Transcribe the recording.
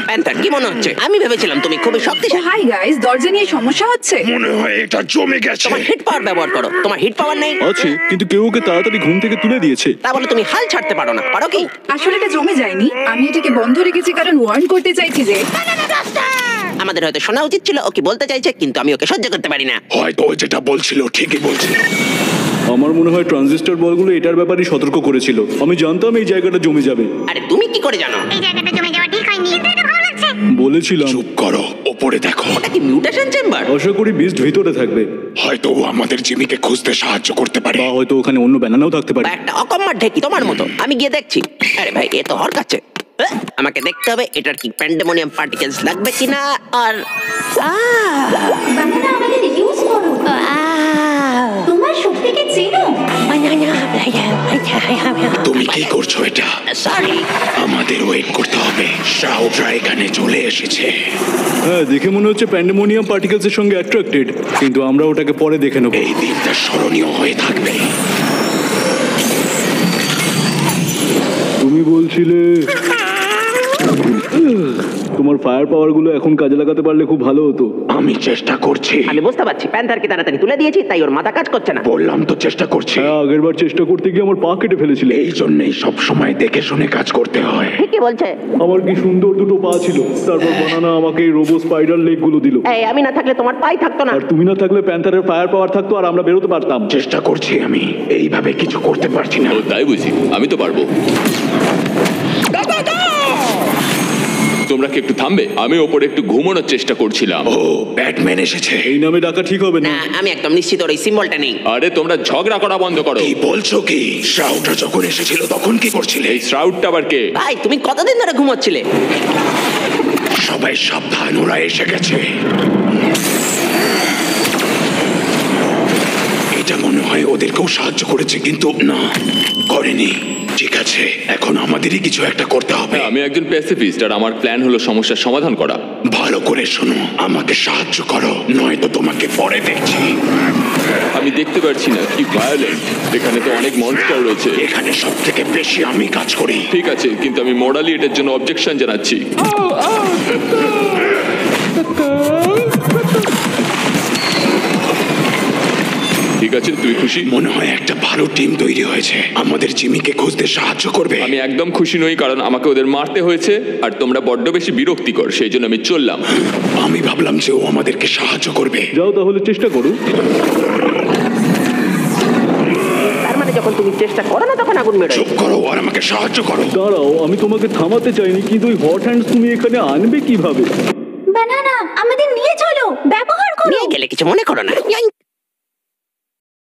Panther, কি মনে হচ্ছে? আমি ভেবেছিলাম তুমি খুবই শক্তিশালী। হাই গাইস, দরজা নিয়ে সমস্যা হচ্ছে। মনে হয় এটা জমে গেছে। তোমার হিট পাওয়ার ব্যবহার করো। তোমার হিট পাওয়ার নেই? আছে, কিন্তু কেউ ওকে তাড়াতাড়ি ঘুম থেকে তুলে দিয়েছে। তা বলে তুমি হাল ছাড়তে পারো না, পারো কি? আসলে এটা জমে যায়নি, আমি এটাকে বন্ধ রেখেছি কারণ ওয়ার্ন করতে চাইছি যে আমাদের হয়তো শোনা উচিত ছিল ও কি বলতে চাইছে, কিন্তু আমি ওকে সহ্য করতে পারি না। হয়তো ও যেটা বলছিল ঠিকই বলছিল। আমার মনে হয় ট্রানজিস্টর বলগুলো এটার ব্যাপারে সতর্ক করেছিল। আমি জানতাম এই জায়গাটা জমে যাবে। আরে তুমি কি করে জানো? এই জায়গাটা জমে যাওয়া ঠিক হয়নি, কিন্তু এটা ভালো লাগছে। বলেছিলাম। চুপ করো, ওপরে দেখো। এটা কি মিউটেশন চেম্বার? আশা করি বিস্ট ভিতরে থাকবে, হয়তো ও আমাদের জিমিকে খুঁজতে সাহায্য করতে পারে। বা হয়তো ওখানে অন্য ব্যানানাও থাকতে পারে। বা একটা অকম্মার ঢেকি তোমার মতো। আমি গিয়ে দেখছি। আরে ভাই, এ তো হরকাচ্ছে। আমাকে দেখতে হবে এটার কি প্যান্ডেমোনিয়াম পার্টিকেলস লাগবে কিনা। আর বানানা আমাদের ইউজ করো। তোমার শক্তিকে চেনো। তুমি কি করছো এটা? সরি। আমাদের ওয়েট করতে হবে। শাউটরা এখানে চলে এসেছে। হ্যাঁ, দেখে মনে হচ্ছে প্যান্ডেমোনিয়াম পার্টিকেলসের সঙ্গে অ্যাট্রাক্টেড, কিন্তু আমরা ওটাকে পরে দেখে নেব। এই দিনটা স্মরণীয় হয়ে থাকবে। তুমি বলছিলে তোমার ফায়ার পাওয়ার গুলো এখন কাজে লাগাতে পারলে খুব ভালো হতো। আমি চেষ্টা করছি। আমি বুঝতে পারছি, প্যান্থারকে তাড়াতাড়ি তুলে দিয়েছি, তাই ওর মাথা কাজ করছে না। বললাম তো চেষ্টা করছি। হ্যাঁ, আগের বার চেষ্টা করতে গিয়ে আমার পা কেটে ফেলেছিলে। এই জন্যই সব সময় দেখে শুনে কাজ করতে হয়। ঠিকই বলছে। আমার কি সুন্দর দুটো পা ছিল, তারপর বানানা আমাকে এই রোবো স্পাইডার লেগ গুলো দিল। এই, আমি না থাকলে তোমার পাই থাকতো না। আর তুমি না থাকলে প্যান্থারের ফায়ার পাওয়ার থাকতো আর আমরা বেরোতে পারতাম। চেষ্টা করছি আমি, এইভাবে কিছু করতে পারছি না। ও তাই বুঝি, আমি তো পারবো। তোমরা কি একটু থামবে? আমি ওপরে একটু ঘুমানোর চেষ্টা করছিলাম। ও, ব্যাটম্যান এসেছে। এই নামে ডাকা ঠিক হবে না। না, আমি একদম নিশ্চিত ওর এই সিম্বলটা নেই। আরে তোমরা ঝগড়া করা বন্ধ করো। কি বলছো কি? শাউটরা যখন এসেছিল তখন কি করছিলে? এই শ্রাউডটা আবার কে? ভাই, তুমি কতদিন ধরে ঘুমোচ্ছিলে? সবাই সাবধান, ওরা এসে গেছে। এটা মনে হয় ওদেরকেও সাহায্য করেছে, কিন্তু না, করেনি। ঠিক আছে, এখন আমাদেরই কিছু একটা করতে হবে। আমি একজন প্যাসিফিস্ট আর আমার প্ল্যান হলো সমস্যার সমাধান করা। ভালো করে শোনো, আমাকে সাহায্য করো, নয়তো তোমাকে পরে দেখছি। আমি দেখতে পারছি না, কি ভায়োলেন্ট। এখানে তো অনেক মনস্টার রয়েছে। এখানে সব থেকে বেশি আমি কাজ করি। ঠিক আছে, কিন্তু আমি মোরালি এটার জন্য অবজেকশন জানাচ্ছি। ঠিক আছে, তুই খুশি? মনে হয় একটা ভালো টিম তৈরি হয়েছে, আমাদের জিমিকে খুঁজতে সাহায্য করবে। আমি একদম খুশি নই, কারণ আমাকে ওদের মারতে হয়েছে আর তোমরা বড্ড বেশি বিরক্তিকর, সেই জন্য আমি চললাম। আমি ভাবলাম যে ও আমাদেরকে সাহায্য করবে। যাও তাহলে চেষ্টা করো। তার মানে যখন তুমি চেষ্টা করো না তখন আগুন বেরোয়। চুপ করো আর আমাকে সাহায্য করো। দাঁড়াও, আমি তোমাকে থামাতে চাইনি, কিন্তু ওই হট হ্যান্ডস তুমি এখানে আনবে কিভাবে? বানানা আমাদের নিয়ে চলো, ব্যবহার করো। নিয়ে গেলে কিছু মনে করো না। ইয়াই।